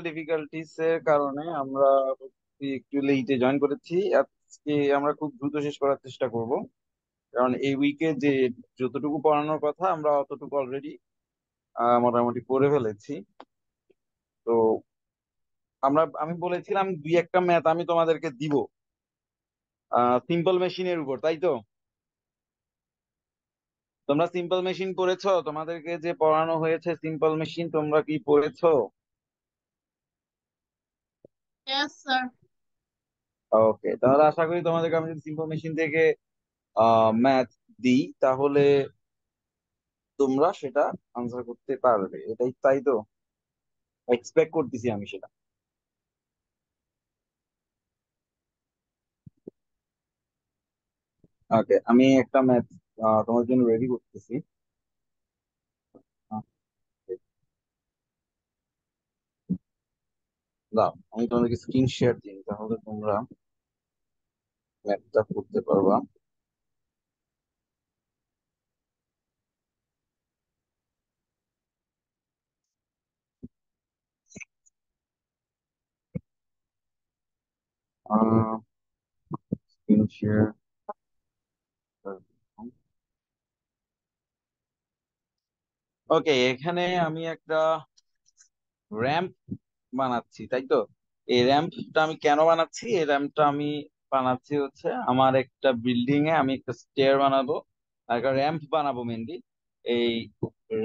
Difficulties এর কারণে আমরা একটু লেটে জয়েন করেছি। আজকে আমরা খুব দ্রুত শেষ করার চেষ্টা করব, কারণ এই উইকে যে যতটুকু পড়ানোর কথা আমরা অতটুকু অলরেডি মোটামুটি পড়ে ফেলেছি। তো আমি বলেছিলাম দুই একটা ম্যাথ আমি তোমাদেরকে দিব সিম্পল মেশিনের উপর, তাই তো? তোমরা সিম্পল মেশিন পড়েছো? তোমাদেরকে যে পড়ানো হয়েছে সিম্পল মেশিন, তোমরা কি পড়েছো? Yes, sir. ওকে, তাহলে আশা করি তোমাদেরকে আমি যদি সিম্পল মেশিন থেকে ম্যাথ দিই তাহলে তোমরা সেটা আনসার করতে পারবে, এটাই তাই তো? এক্সপেক্ট করতেছি আমি সেটা। ওকে, আমি একটা ম্যাথ তোমার জন্য রেডি করতেছি। আহ, দাও, আমি তোমাদেরকে স্ক্রিন শেয়ার দিই, তাহলে তোমরা ম্যাথটা করতে পারবা। Screen share. ওকে, এখানে আমি একটা র্যাম্প বানাচ্ছি, তাই তো? এই র্যাম্পটা আমি কেন বানাচ্ছি? এই র্যাম্পটা আমি বানাচ্ছি হচ্ছে আমার একটা বিল্ডিং এ আমি একটা স্টেয়ার বানাবো আর একটা র্যাম্প বানাবো মেনলি। এই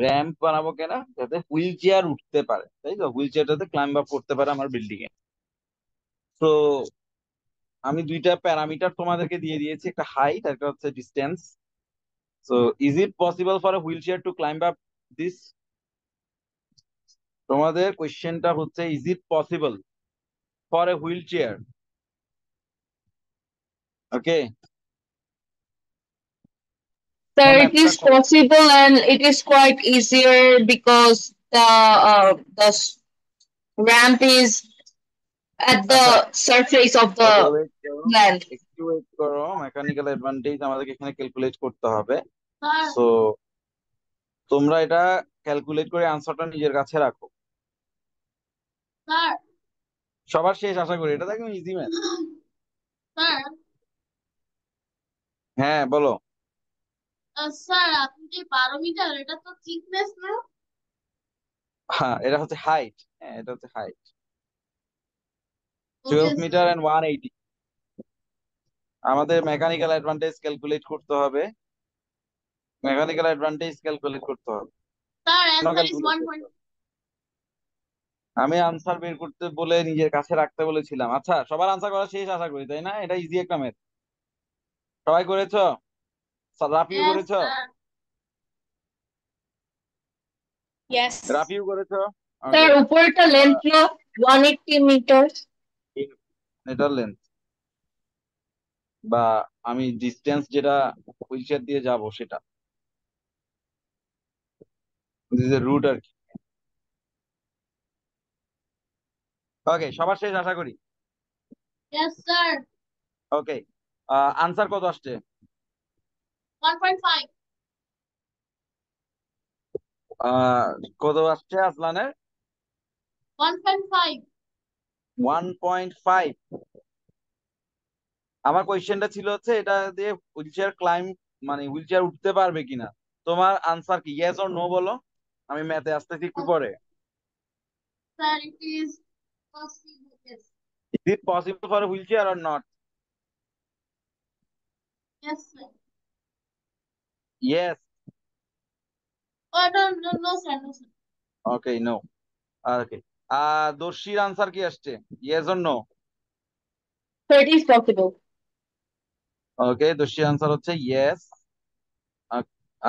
র্যাম্প বানাবো কেন? যাতে হুইল চেয়ার উঠতে পারে, তাই তো? হুইল চেয়ার যাতে ক্লাইম্ব আপ করতে পারে আমার বিল্ডিং এ। তো আমি দুইটা প্যারামিটার তোমাদেরকে দিয়ে দিয়েছি, একটা হাইট আর একটা হচ্ছে distance. So is it possible for a wheel chair to climb up this? তোমাদের কোয়েশ্চেনটা হচ্ছে, is it possible for a wheel chair? Okay, Sir, তোমার it ম্যাথটা is possible and it is quite easier because ramp is at আচ্ছা, the surface of okay, the wait করো, land. একটু wait করো। Mechanical advantage আমাদেরকে এখানে calculate করতে হবে। Sir, সো তোমরা এটা ক্যালকুলেট করে আনসারটা নিজের কাছে রাখো। sir, সবার শেষ আশা করি, এটা দেখো ইজি ম্যাথ। sir, হ্যাঁ, বলো। স্যার আপনি যে 12 মিটার এটা তো থিকনেস না? হ্যাঁ, এটা হচ্ছে হাইট। হ্যাঁ, এটা হচ্ছে height. Okay 12 metre sir. And 180। আমাদের মেকানিক্যাল অ্যাডভান্টেজ ক্যালকুলেট করতে হবে। মেকানিক্যাল অ্যাডভান্টেজ ক্যালকুলেট করতে হবে। স্যার কেন অ্যান্সার ইজ ক্যালকুলেট ওয়ান করতে পয়েন্ট হবে? আমি আনসার বের করতে বলে নিজের কাছে রাখতে বলেছিলাম। আচ্ছা, সবার আনসার করা শেষ আশা করি, তাই না? এটা ইজি একটা ম্যাথ। সবাই করেছো? রাফিও ইয়েস করেছো? স্যার। ইয়েস। রাফিও করেছো? ওকে। স্যার উপরেরটা লেন্থ না 180 মিটার। এটার লেন্থ বা আমি ডিস্টেন্স যেটা হুইল চেয়ার দিয়ে যাব সেটা, রুট আর কি। ওকে, সবার শেষ আশা করি। Yes sir. ওকে, আনসার কত আসছে? 1.5। আহ কত আসছে আসলানের? 1.5। 1.5। আমার কোয়েশ্চেনটা ছিল হচ্ছে এটা দিয়ে হুইল চেয়ার ক্লাইম, মানে হুইল চেয়ার উঠতে পারবে কিনা। তোমার আনসার কি, ইয়েস অর নো বলো। আমি ম্যাথে আসতেছি একটু পরে। Sir it is possible. Yes. Is it possible for wheelchair or not? Yes sir. Yes. Oh no no sir, no sir. Okay, no. Okay, দর্শির আনসার কি আসছে, yes or no? So it is possible. Okay, দর্শির answer হচ্ছে yes.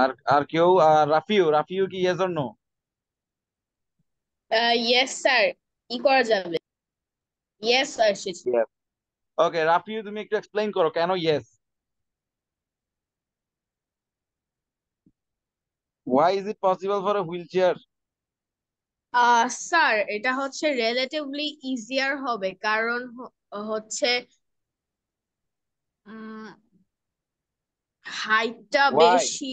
আর আর কেউ, রাফিও কি yes or no? Yes sir, ই করা যাবে। ইয়েস স্যার এসেছে। ইয়েস। ওকে, রাফিও তুমি একটু এক্সপ্লেইন করো কেন yes. Why is it possible for a wheel chair? Sir এটা হচ্ছে রিলেটিভলি ইজিয়ার হবে কারণ হচ্ছে হাইটটা হোয়াই? বেশি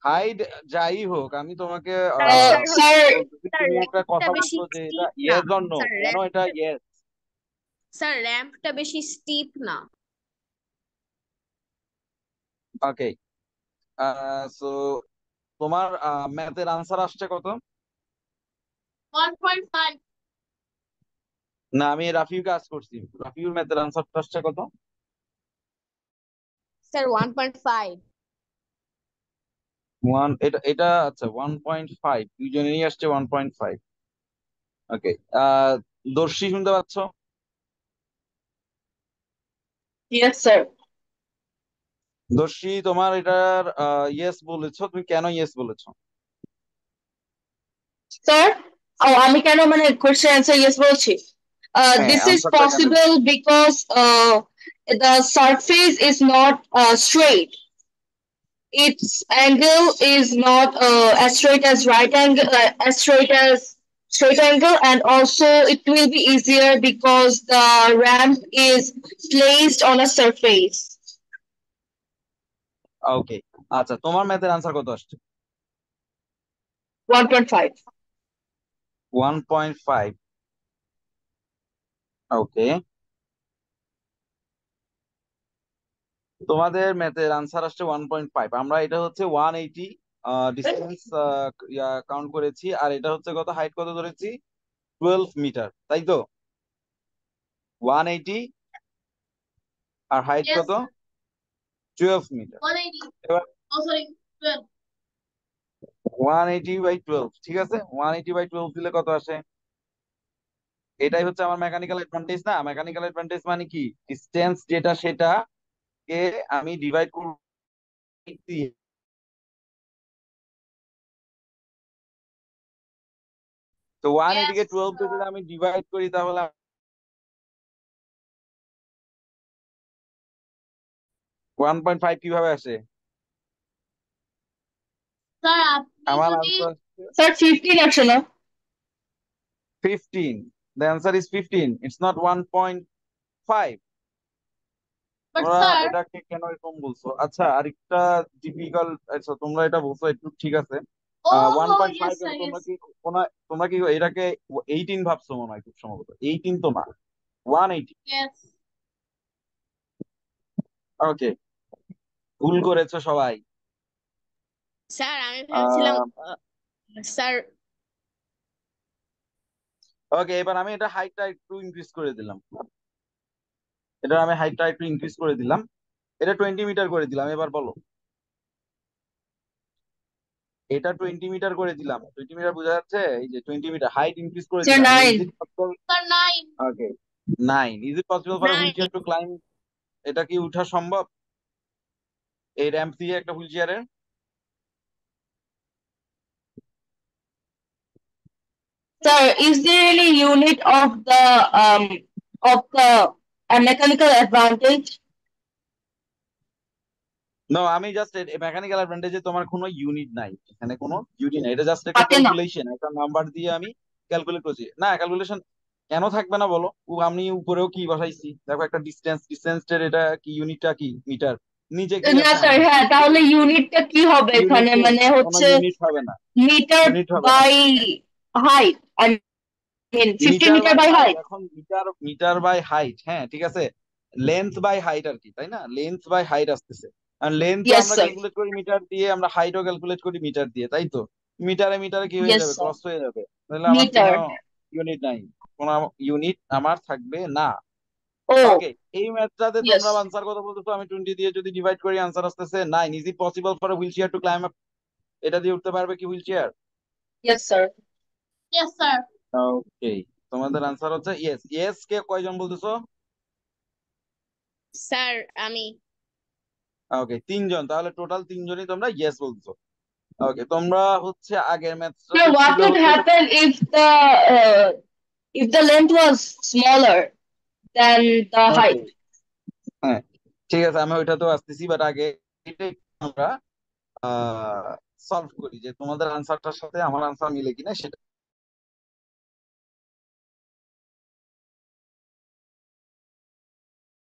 হাইট যাই হোক, আমি তোমাকে স্যার স্যার স্যার বলতেছি, স্যার তুমি একটা র্যাম্পটা কথা বেশি বলছো যে এটা স্টিপ না। ইয়েস অর নো, স্যার কেন এটা ইয়েস? র্যাম্পটা বেশি স্টিপ না। ওকে, সো তোমার ম্যাথের আনসার আসছে কত? 1.5। না, আমি রাফিউকে আজ করছি, রাফিউর ম্যাথের আনসারটা আসছে কত? স্যার 1.5। এটা এটা আচ্ছা 1.5, দুইজনেরই আসছে 1.5। ওকে, দর্শী শুনতে পাচ্ছ? Yes sir. দর্শী, তোমার এটার ইয়েস বলেছো, তুমি কেন ইয়েস বলেছো? স্যার আমি কেন মানে কোশ্চেন অ্যান্সার ইয়েস বলছি? হ্যাঁ, This is আনসারটা কেন? possible because the surface is not straight. Its angle is not as straight as right angle, as straight as straight angle, and also it will be easier because the ramp is placed on a surface. ওকে, আচ্ছা, তোমার ম্যাথের answer কত আসছে? 1.5. 1.5। ওকে, তোমাদের ম্যাথের answer আসছে 1.5। আমরা এটা হচ্ছে 180 ডিস্টেন্স কাউন্ট করেছি, আর এটা হচ্ছে কত, হাইট কত ধরেছি? 12 মিটার, তাই তো? 180 আর হাইট Yes, কত? 12 মিটার। 180. এবার Oh, sorry, 12. 180/12, ঠিক আছে, 180/12 দিলে কত আসে? এটাই হচ্ছে আমার মেকানিক্যাল অ্যাডভান্টেজ। না, মেকানিক্যাল অ্যাডভান্টেজ মানে কি, ডিস্টেন্স যেটা সেটাকে আমি ডিভাইড করব দিয়ে। তো 180 কে Yes, 12 দিয়ে যদি আমি ডিভাইড করি, তাহলে 1.5 কিভাবে আসে? স্যার আপনি আমার যদি answer Sir, 15 actually. 15। The answer is 15, it's not 1.5। But তোমরা স্যার এটাকে কেন এরকম বলছো? আচ্ছা, আরেকটা ডিফিকাল্ট, আচ্ছা তোমরা এটা বলছো একটু, ঠিক আছে। ও ওয়ান হো পয়েন্ট ইয়েস ফাইভ স্যার তোমরা ইয়েস। কি তোমরা কি এটাকে 18 ভাবছো মনে হয়, খুব সম্ভবত 18 তো না, 180। ইয়েস ওকে, ভুল করেছো সবাই। স্যার আমি ভেবেছিলাম স্যার ওকে, এবার আমি এটা হাইটটা একটু ইনক্রিজ করে দিলাম, এটা আমি হাইটটা একটু ইনক্রিজ করে দিলাম, এটা 20 মিটার করে দিলাম। এবার বলো, এটা 20 মিটার করে দিলাম, 20 মিটার বোঝা যাচ্ছে? এই যে 20 মিটার হাইট ইনক্রিজ করে Sir, দিলাম। Is 9. It possible? Sir 9। Okay, 9। Is it possible for wheel 9। Chair to climb? এটা কি উঠা সম্ভব এই র্যাম্প দিয়ে একটা হুইল চেয়ারের? Sir, is there any unit of the mechanical advantage? No, আমি জাস্ট মেকানিক্যাল অ্যাডভান্টেজে তোমার কোনো ইউনিট নাই, এখানে কোনো ইউনিট নাই, এটা জাস্ট একটা Patena. ক্যালকুলেশন, একটা নাম্বার দিয়ে আমি ক্যালকুলেট করছি। না, ক্যালকুলেশন কেন থাকবে না বলো? আমি উপরেও কি বসাইছি দেখো, একটা ডিস্টেন্সের এটা কি, ইউনিটটা কি মিটার, নিচে কি না আছে স্যার, আমার? হ্যাঁ তাহলে ইউনিটটা কি হবে ইউনিট এখানে, তো মানে কোনো হচ্ছে ইউনিট হবে না, মিটার ইউনিট হবে না। By height, I mean 50 metre metre by by height, height. এখন মিটার মিটার বাই হাইট, হ্যাঁ ঠিক আছে, লেন্থ বাই হাইট আর কি, তাই না? লেন্থ বাই হাইট আসতেছে, আর লেন্থও ইয়েস আমরা স্যার। ক্যালকুলেট করি মিটার দিয়ে, আমরা হাইটও ক্যালকুলেট করি মিটার দিয়ে, তাই তো? মিটারে মিটারে কি হয়ে ইয়েস যাবে, স্যার। ক্রস হয়ে যাবে, তাহলে আমার কোনো মিটার। ইউনিট নাই, কোনো ইউনিট আমার থাকবে না। ও ওকে, এই ম্যাথটাতে ইয়েস। তোমরা আনসার কত বলতেছো? আমি 20 দিয়ে যদি ডিভাইড করি, আনসার আসতেছে 9। Is it possible for wheelchair to climb up? এটা দিয়ে উঠতে পারবে কি wheelchair? Yes sir. Yes sir. Okay, তোমাদের আনসার হচ্ছে ইয়েস। ইয়েস কে কয়জন বলতেছো? স্যার আমি ওকে, 3জন, তাহলে টোটাল 3জনই তোমরা ইয়েস বলছো। ওকে, তোমরা হচ্ছে আগের Sir, ম্যাথটাতে ছিল what would হচ্ছে happen if the length was smaller than the okay, height? হ্যাঁ ঠিক আছে, আমি ওইটাতেও আসতেছি, বাট আগে এটাই আমরা সলভ করি যে তোমাদের আনসারটার সাথে আমার আনসার মিলে কিনা সেটা।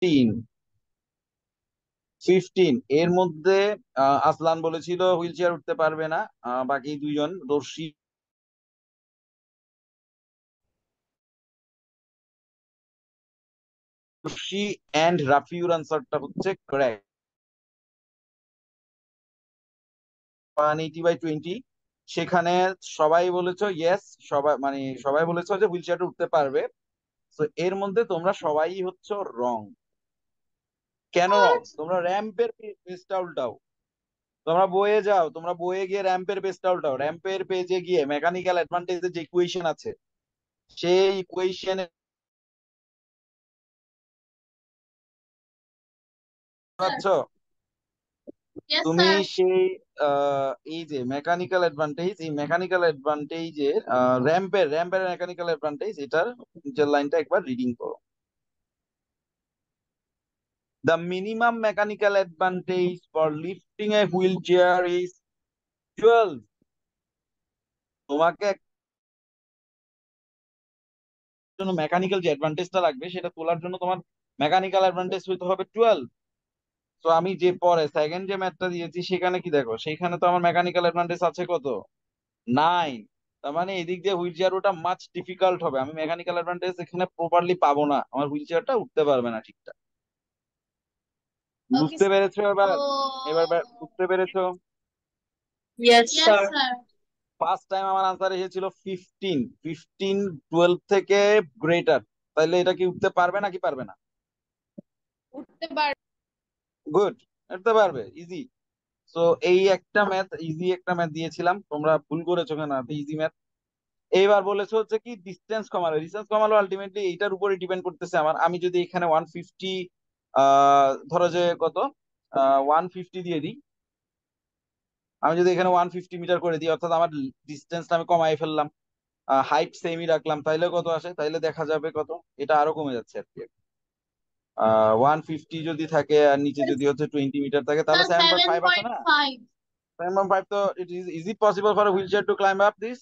3 15 এর মধ্যে আসলান বলেছিল হুইল চেয়ার উঠতে পারবে না, বাকি দুইজন দর্শী এন্ড রাফিউর আনসারটা হচ্ছে কারেক্ট। 180/20, সেখানে সবাই বলেছো ইয়েস, সবাই মানে সবাই বলেছো যে হুইল চেয়ারটা উঠতে পারবে। তো এর মধ্যে তোমরা সবাই হচ্ছে রং। কেন রং? তোমরা র্যাম্পের পেজটা উল্টাও, তোমরা বইয়ে যাও, তোমরা বইয়ে গিয়ে র্যাম্পের পেজটা উল্টাও, র্যাম্পের পেজে গিয়ে মেকানিক্যাল অ্যাডভান্টেজের যে ইকুয়েশন আছে সেই ইকুয়েশনে পাচ্ছ Yes, তুমি sir. সেই এই যে মেকানিক্যাল অ্যাডভান্টেজ, এই মেকানিক্যাল অ্যাডভান্টেজের র্যাম্পের মেকানিক্যাল অ্যাডভান্টেজ এটার নিচের লাইনটা একবার রিডিং করো। The minimum mechanical advantage for lifting a wheelchair is 12। তোমাকে জন্য মেকানিক্যাল যে অ্যাডভান্টেজটা লাগবে সেটা তোলার জন্য তোমার মেকানিক্যাল অ্যাডভান্টেজ হইতে হবে 12। তো আমি যে পরে সেকেন্ড যে ম্যাথটা দিয়েছি সেখানে কি দেখো, সেখানে তো আমার মেকানিক্যাল অ্যাডভান্টেজ আছে কত, 9। তার মানে এদিক দিয়ে হুইল চেয়ার ওটা মাছ ডিফিকাল্ট হবে, আমি মেকানিক্যাল অ্যাডভান্টেজ এখানে প্রপারলি পাবো না, আমার হুইল চেয়ারটা উঠতে পারবে না ঠিকঠাক। Okay, বুঝতে sir. পেরেছো এবার? এবার Oh, বুঝতে পেরেছো? Yes, yes, sir. sir. First time আমার আনসার এসেছিল 15, 15 12 থেকে গ্রেটার, তাহলে এটা কি উঠতে পারবে নাকি পারবে না? উঠতে পার গুড, উঠতে পারবে, ইজি। সো এই একটা ম্যাথ, ইজি একটা ম্যাথ দিয়েছিলাম, তোমরা ভুল করেছো কেন, ইজি ম্যাথ। এইবার বলেছো হচ্ছে কি ডিস্টেন্স কমালো, ডিস্টেন্স কমালো আলটিমেটলি এইটার উপরে ডিপেন্ড করতেছে আমার, আমি যদি এখানে 150 ধরো যে কত 150 দিয়ে দিই, আমি যদি এখানে 150 মিটার করে দিই, অর্থাৎ আমার ডিস্টেন্সটা আমি কমাই ফেললাম, হাইট সেমই রাখলাম, তাইলে কত আসে, তাইলে দেখা যাবে কত, এটা আরো কমে যাচ্ছে আর কি। 150 যদি থাকে আর নিচে যদি হচ্ছে 20 মিটার থাকে তাহলে Sir, 7.5 আসে না? 7.5. 7.5, তো is it possible for wheelchair to climb up this?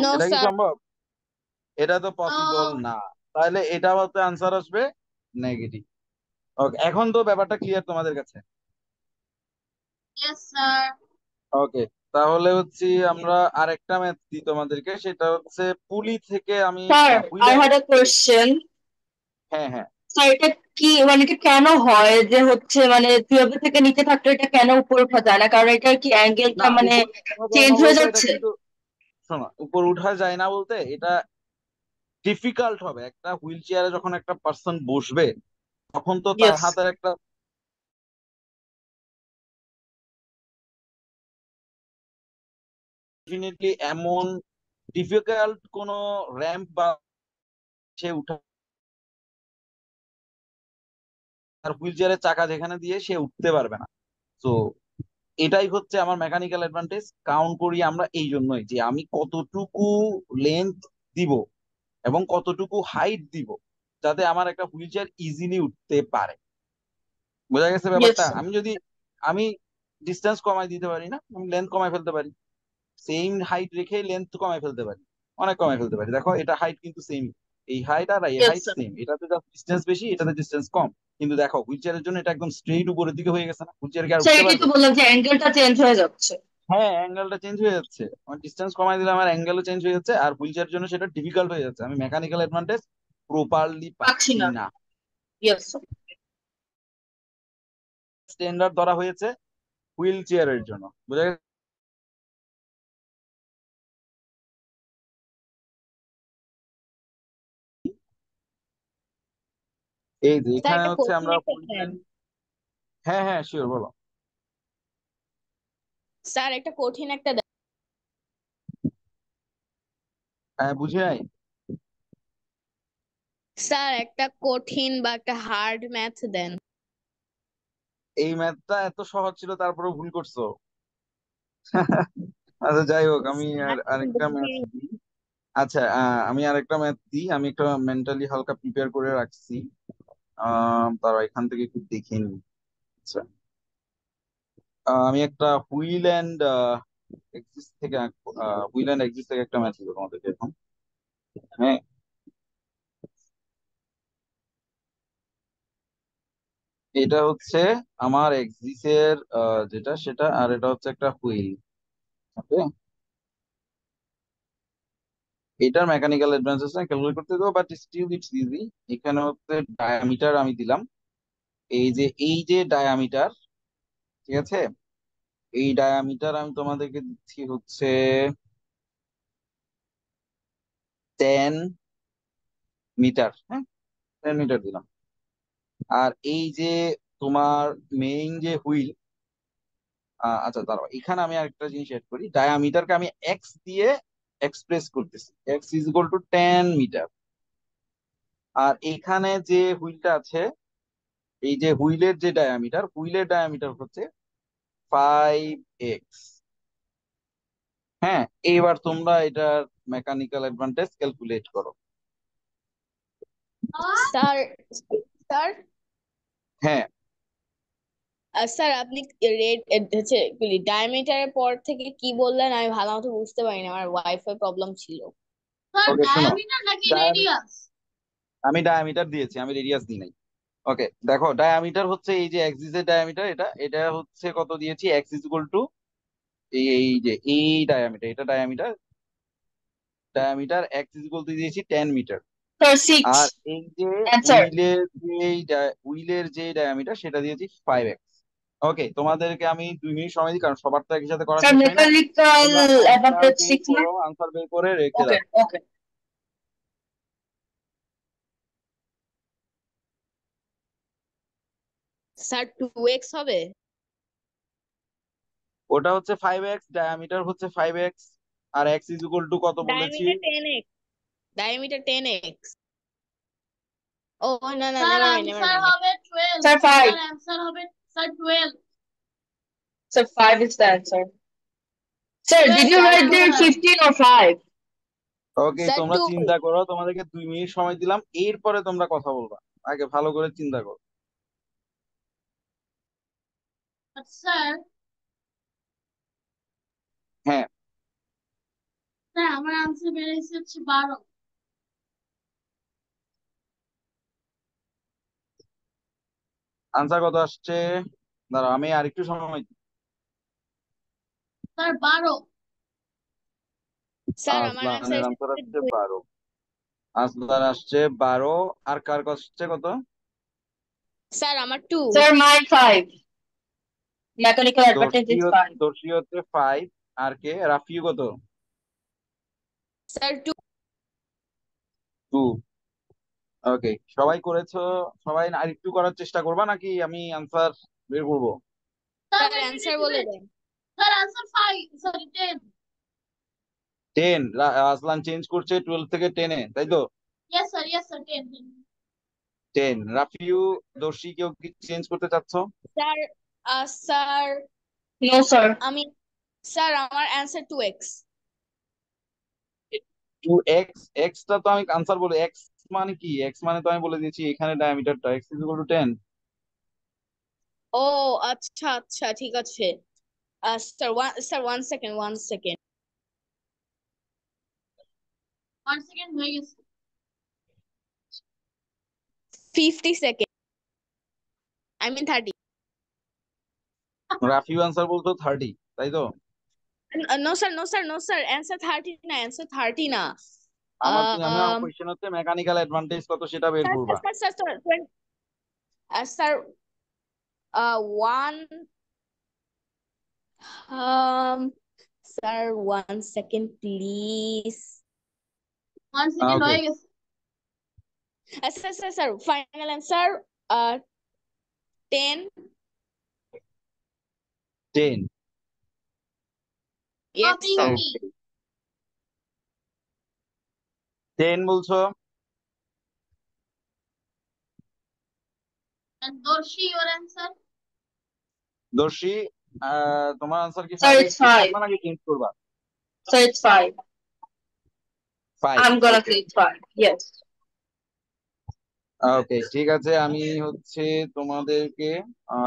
No, এটা কি sir. সম্ভব? এটা তো পসিবল না, তাহলে এটা হচ্ছে আনসার আসবে নেগেটিভ। ওকে, এখন তো ব্যাপারটা ক্লিয়ার তোমাদের কাছে? Yes, sir. ওকে, তাহলে হচ্ছে আমরা আরেকটা ম্যাথ দিই তোমাদেরকে, সেটা হচ্ছে পুলি থেকে আমি Sir, wheel I and, had a question. হ্যাঁ হ্যাঁ। স্যার এটা কি মানে এটা কেন হয় যে হচ্ছে মানে টুয়েলভ থেকে নিচে থাকলে এটা কেন উপরে ওঠা যায় না, কারণ এটা কি না, অ্যাঙ্গেলটা মানে উপর উঠা যায় চেঞ্জ না হয়ে বলতে এটা যাচ্ছে? কিন্তু, শোনো, উপর উঠা যায় না বলতে এটা ডিফিকাল্ট হবে, একটা হুইল চেয়ারে যখন একটা পার্সন বসবে তখন তো তার ইয়েস। হাতের একটা ডেফিনেটলি এমন ডিফিকাল্ট কোনো র্যাম্প বা সে উঠা, তার হুইল চেয়ারের চাকা যেখানে দিয়ে সে উঠতে পারবে না। তো এটাই হচ্ছে আমার মেকানিক্যাল অ্যাডভান্টেজ, কাউন্ট করি আমরা এই জন্যই যে আমি কতটুকু লেন্থ দিব এবং কতটুকু হাইট দিব যাতে আমার একটা হুইল চেয়ার ইজিলি উঠতে পারে। বোঝা গেছে ইয়েস ব্যাপারটা? স্যার। আমি ডিস্টেন্স কমাই দিতে পারি না, আমি লেন্থ কমাই ফেলতে পারি, সেম হাইট রেখে লেন্থ কমাই ফেলতে পারি, অনেক কমাই ফেলতে পারি। দেখো এটা হাইট কিন্তু সেম, এই হাইট আর এই ইয়েস হাইট স্যার। সেম, এটাতে জাস্ট ডিস্টেন্স বেশি, এটাতে ডিস্টেন্স কম। কিন্তু দেখো হুইল চেয়ারের জন্য এটা একদম স্ট্রেইট উপরের দিকে হয়ে গেছে না, হুইল চেয়ার কি আর স্যার উঠতে এটাই তো পারবে? বললাম যে অ্যাঙ্গেলটা চেঞ্জ হয়ে যাচ্ছে। হ্যাঁ, অ্যাঙ্গেলটা চেঞ্জ হয়ে যাচ্ছে, আমার ডিস্টেন্স কমাই দিলে আমার অ্যাঙ্গেলও চেঞ্জ হয়ে যাচ্ছে, আর হুইল চেয়ারের জন্য সেটা ডিফিকাল্ট হয়ে যাচ্ছে, আমি মেকানিক্যাল অ্যাডভান্টেজ প্রপারলি পাচ্ছি পাচ্ছি না। না। Yes sir. স্ট্যান্ডার্ড ধরা হয়েছে হুইল চেয়ারের জন্য, বুঝা গেছে? এই যে স্যার এখানে একটা হচ্ছে কঠিন আমরা একটা দেন। হ্যাঁ হ্যাঁ শিওর, বলো। স্যার একটা কঠিন একটা দেন। হ্যাঁ, বুঝে নাই। স্যার একটা কঠিন বা একটা হার্ড ম্যাথ দেন। এই ম্যাথটা এত সহজ ছিল তারপরে ভুল করছো। আচ্ছা যাই হোক, আমি আর স্যার কিন্তু আরেকটা ম্যাথ very- দিই। আচ্ছা, আমি আরেকটা ম্যাথ দিই, আমি একটা মেন্টালি হালকা প্রিপেয়ার করে রাখছি। তারা এখান থেকে একটু দেখে নিই। আচ্ছা, আমি একটা হুইল অ্যান্ড এক্সিস থেকে হুইল অ্যান্ড এক্সিস থেকে একটা ম্যাথ দিব তোমাদেরকে এখন। হ্যাঁ, এটা হচ্ছে আমার এক্সিসের যেটা সেটা, আর এটা হচ্ছে একটা হুইল। ওকে, এটার মেকানিক্যাল অ্যাডভান্সেস ক্যালকুলেট করতে দেবো, বাট স্টিল ইটস ইজি। এখানে হচ্ছে ডায়ামিটার আমি দিলাম, এই যে ডায়ামিটার, ঠিক আছে, এই ডায়ামিটার আমি তোমাদেরকে দিচ্ছি হচ্ছে 10 মিটার। হ্যাঁ, 10 মিটার দিলাম। আর এই যে তোমার মেইন যে হুইল, আচ্ছা দাঁড়াও, এখানে আমি আরেকটা জিনিস এড করি, ডায়ামিটারকে আমি এক্স দিয়ে এক্সপ্রেস করতেছি, X is equal to 10 metre. আর এখানে যে হুইলটা আছে, এই যে হুইলের ডায়ামিটার হচ্ছে 5x। হ্যাঁ, এবার তোমরা এটার মেকানিক্যাল অ্যাডভান্টেজ ক্যালকুলেট করো। স্যার স্যার হ্যাঁ, স্যার আপনি রেড হচ্ছে ডায়ামিটারের পর থেকে কি বললেন আমি ভালো মতো বুঝতে পারিনি, আমার ওয়াইফাই প্রবলেম ছিল। স্যার ওকে শোনো, ডায়ামিটার নাকি ডায়ামি রেডিয়াস? আমি ডায়ামিটার দিয়েছি, আমি রেডিয়াস দিই নাই। ওকে, দেখো ডায়ামিটার হচ্ছে এই যে অ্যাক্সিসের ডায়ামিটার, এটা এটা হচ্ছে কত দিয়েছি, এক্স ইজ ইকুয়াল টু এই ডায়ামিটার, এটা diameter, x is equal two দিয়েছি 10 মিটার। Sir, আর 6. এই যে Answer. হুইলের যে ডায়ামিটার সেটা দিয়েছি 5x। ওকে, তোমাদেরকে আমি 2 মিনিট সময় দিই, কারণ সবার তো একই সাথে করা Sir, শেষ হয় না। তোমরা mechanical advantage 6 mark. আনসার বের করে রেখে দাও। Okay, okay. স্যার 2x হবে? ওটা হচ্ছে 5x, ডায়ামিটার হচ্ছে 5x, আর এক্স ইজ ইকুয়াল টু কত বলেছি? Diameter 10x, diameter 10x। ও না না, sir never mind never answer mind. হবে 12। Sir, 5. স্যার আনসার হবে sir 12। Sir, 5 is the answer. Sir, did 12 you sir হবে write there answer. 15 or 5? Okay, sir তোমরা 2। চিন্তা করো, তোমাদেরকে 2 মিনিট সময় দিলাম, এরপরে তোমরা কথা বলবা, আগে ভালো করে চিন্তা করো। স্যার হ্যাঁ, স্যার আমার আনসার বেরিয়েছে হচ্ছে 12। আনসার কত আসছে? দাঁড়াও, আমি আরেকটু সময় দিই। স্যার 12। স্যার আমার আসলানের আনসার আনসার আসছে 2। 12। আসলান আসছে 12। আর কার আসছে কত? স্যার আমার 2। Sir, mine 5. Mechanical advantage দর্শী is 5. দর্শী হচ্ছে 5। আর কে, রাফিউ কত? স্যার 2। 2। ওকে, সবাই করেছো? সবাই আর একটু করার চেষ্টা করবা নাকি আমি আনসার বের করবো? Sir sir wait answer minute বলে wait. Then. Sir answer 5 sorry 10। 10? আসলান চেঞ্জ করছে 12 থেকে 10-এ, তাই তো? Yes sir 10। 10। রাফিউ, দর্শী, কেউ কি চেঞ্জ করতে চাচ্ছ? Sir sir No, sir. আমি স্যার আমার অ্যান্সার 2x। 2x? এক্সটা তো আমি আনসার বলে, এক্স মানে কি, এক্স মানে তো আমি বলে দিয়েছি এখানে ডায়ামিটারটা এক্স ইজ ইকুয়াল টু 10। ও আচ্ছা আচ্ছা ঠিক আছে। Sir 1 second 1 second. 1 সেকেন্ড হয়ে গেছে। 50 second, I mean 30। Rafiu answer বলতো 30, তাই তো? No sir no sir no sir, answer 30 না, অ্যান্সার 30 না। আমার কোয়েশ্চেন হচ্ছে মেকানিক্যাল অ্যাডভান্টেজ কত সেটা বের স্যার করবা। Sir sir sir sir 1 sir 1 second please. 1 second okay, হয়ে গেছে। Sir sir sir final answer 10। 10। Yes copying sir. Me. 10 বলছো? এন্ড দর্শি ইওর অ্যান্সার। দর্শী, তোমার আনসার কি Sir, 5x it's ঠিক 5. থাকবে নাকি চেঞ্জ করবা? Sir, it's 5. 5? I'm gonna okay, say it's 5. Yes. ওকে, ঠিক আছে, আমি হচ্ছে তোমাদেরকে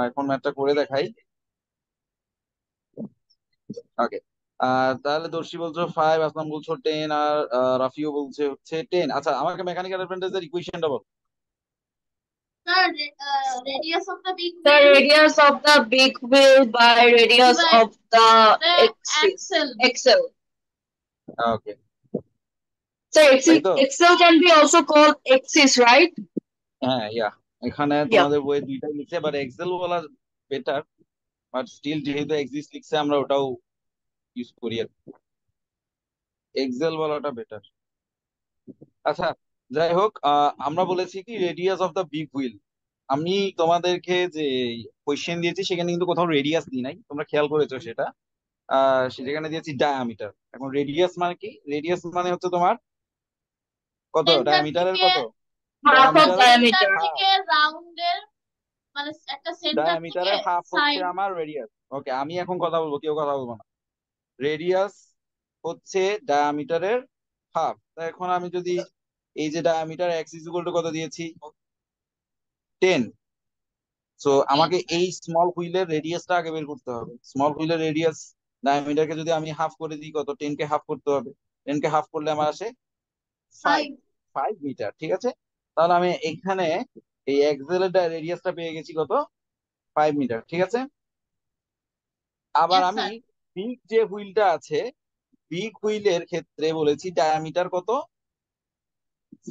এখন ম্যাথটা করে দেখাই। ওকে, তাহলে দর্শী বলছো 5, আসলাম বলছো 10, আর রাফিও বলছে হচ্ছে 10। আচ্ছা, আমাকে মেকানিক্যাল অ্যাডভান্টেজের ইকুয়েশনটা বল। Sir, radius of the big The wheel radius of the big wheel by radius divided of the the axis. axle. Axle. Okay, So তাই তো? axle can be also called axis, right? হ্যাঁ, ইয়া, এখানে Yeah. তোমাদের বইয়ে দুইটাই লিখছে, but Excel বলা better, but still যেহেতু এক্সিস্ট লিখছে আমরা ওটাও ইউজ করি আর এক্সেল বলাটা বেটার। আচ্ছা, যাই হোক, আমরা বলেছি কি radius of the big wheel. আমি তোমাদেরকে যে কোয়েশ্চেন দিয়েছি সেখানে কিন্তু কোথাও রেডিয়াস দিই নাই, তোমরা খেয়াল করেছো সেটা। সেখানে দিয়েছি ডায়ামিটার। এখন রেডিয়াস মানে কি? রেডিয়াস মানে হচ্ছে তোমার কত, সেন্টার ডায়ামিটারের থেকে কত, Half of ডায়ামিটারের সেন্টার diameter. থেকে রাউন্ডের মানে একটা সেন্টার থেকে ডায়ামিটারের হাফ হচ্ছে সাইড। আমার রেডিয়াস। ওকে, আমি এখন কথা বলবো, কেউ কথা বলবো না। রেডিয়াস হচ্ছে ডায়ামিটারের হাফ। এখন আমি যদি এই যে diameter x is equal to কত দিয়েছি, 10। সো আমাকে এই স্মল হুইলের রেডিয়াসটা আগে বের করতে হবে। স্মল হুইলের রেডিয়াস ডায়ামিটারকে যদি আমি হাফ করে দিই, কত, 10 কে হাফ করতে হবে। 10 কে হাফ করলে আমার আসে 5 ফাইভ 5 মিটার, ঠিক আছে? তাহলে আমি এখানে এই এক্সেলের রেডিয়াসটা পেয়ে গেছি কত, 5 মিটার, ঠিক আছে? আবার ইয়েস আমি স্যার। বিগ যে হুইলটা আছে, বিগ হুইলের ক্ষেত্রে বলেছি ডায়ামিটার কত,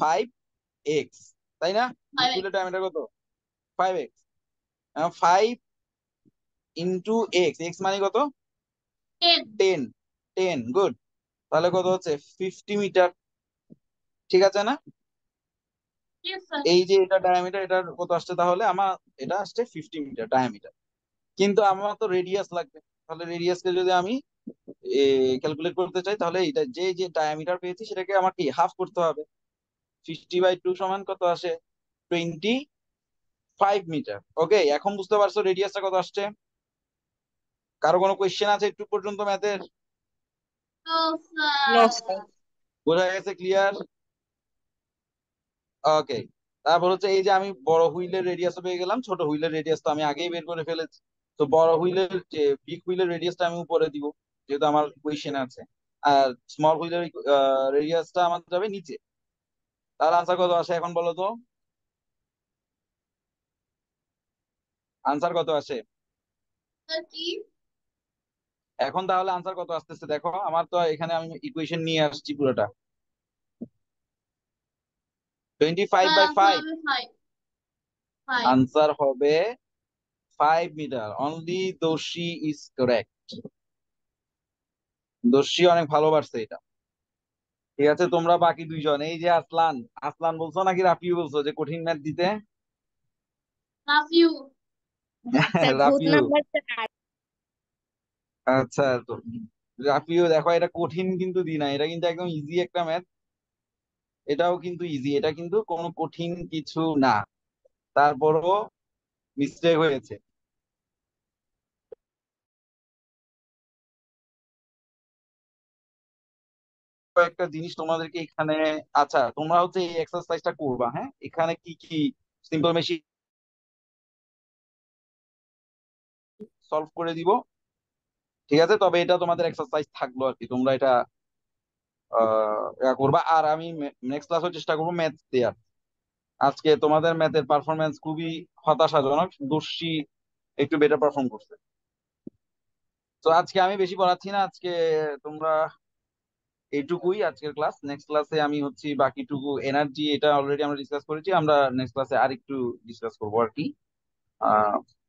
5x, তাই না? বিগ ফাইভ হুইলের ডায়ামিটার কত, 5x। 5 ইন্টু এক্স, এক্স মানে কত, 10। 10। 10, গুড। তাহলে কত হচ্ছে, 50 মিটার, ঠিক আছে না? Yes sir. এই যে এটা ডায়ামিটার, এটা কত আসছে তাহলে আমার, এটা আসছে 50 মিটার ডায়ামিটার। কিন্তু আমার তো রেডিয়াস লাগবে, তাহলে রেডিয়াসকে যদি আমি ক্যালকুলেট করতে চাই, তাহলে এটা যে যে ডায়ামিটার পেয়েছি সেটাকে আমার কি হাফ করতে হবে। 50/2 সমান কত আসে, 25 মিটার। ওকে, এখন বুঝতে পারছো রেডিয়াসটা কত আসছে? কারো কোনো কোয়েশ্চেন আছে একটু পর্যন্ত ম্যাথের? তো No, স্যার sir. বোঝা গেছে, ক্লিয়ার? ওকে, তারপর হচ্ছে এই যে আমি বড় হুইলের রেডিয়াস পেয়ে গেলাম, ছোট হুইলের রেডিয়াস তো আমি আগেই বের করে ফেলেছি। তো বড় হুইলের যে বিগ হুইলের রেডিয়াসটা আমি উপরে দিব, যেহেতু আমার কোয়েশ্চেন আছে। আর স্মল হুইলের রেডিয়াসটা আমার যাবে নিচে। তার আনসার কত আসে এখন বলো তো? আনসার কত আসে কি এখন? তাহলে আনসার কত আসতেছে দেখো, আমার তো এখানে আমি ইকুয়েশন নিয়ে আসছি পুরোটা। 25 স্যার বাই আনসার 5 হবে ফাইভ ফাইভ আনসার হবে 5 মিটার অনলি। দোষী ইজ কারেক্ট। দোষী অনেক ভালো পারছে এটা। ঠিক আছে, তোমরা বাকি দুইজন, এই যে আসলান, আসলান বলছো নাকি রাফিউ বলছো যে কঠিন ম্যাথ দিতে? Love you. স্যার ভূত রাফিউ, নাম্বার 4। আচ্ছা। তো রাফিউ দেখো, এটা কঠিন কিন্তু দি না, এটা কিন্তু একদম ইজি একটা ম্যাথ। এটাও কিন্তু ইজি, এটা কিন্তু কোনো কঠিন কিছু না, তারপরও মিস্টেক হয়েছে। কয়েকটা জিনিস তোমাদেরকে এখানে, আচ্ছা তোমরা হচ্ছে এই এক্সারসাইজটা করবা, হ্যাঁ? এখানে কি কি সিম্পল মেশিন সলভ করে দিব, ঠিক আছে? তবে এটা তোমাদের এক্সারসাইজ থাকলো আর কি, তোমরা এটা করবা। আর আমি নেক্সট ক্লাসে চেষ্টা করবো ম্যাথ দেওয়ার। আজকে তোমাদের ম্যাথের পারফরমেন্স খুবই হতাশাজনক, দোষী একটু বেটার পারফর্ম করছে। তো আজকে আমি বেশি পড়াচ্ছি না, আজকে তোমরা এইটুকুই আজকের ক্লাস। নেক্সট ক্লাসে আমি হচ্ছে বাকিটুকু এনার্জি, এটা অলরেডি আমরা ডিসকাস করেছি, আমরা নেক্সট ক্লাসে আরেকটু ডিসকাস করবো আর কি।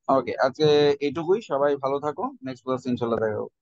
ওকে, আজকে এইটুকুই, সবাই ভালো থাকো, নেক্সট ক্লাসে ইনশাল্লাহ দেখা হবে।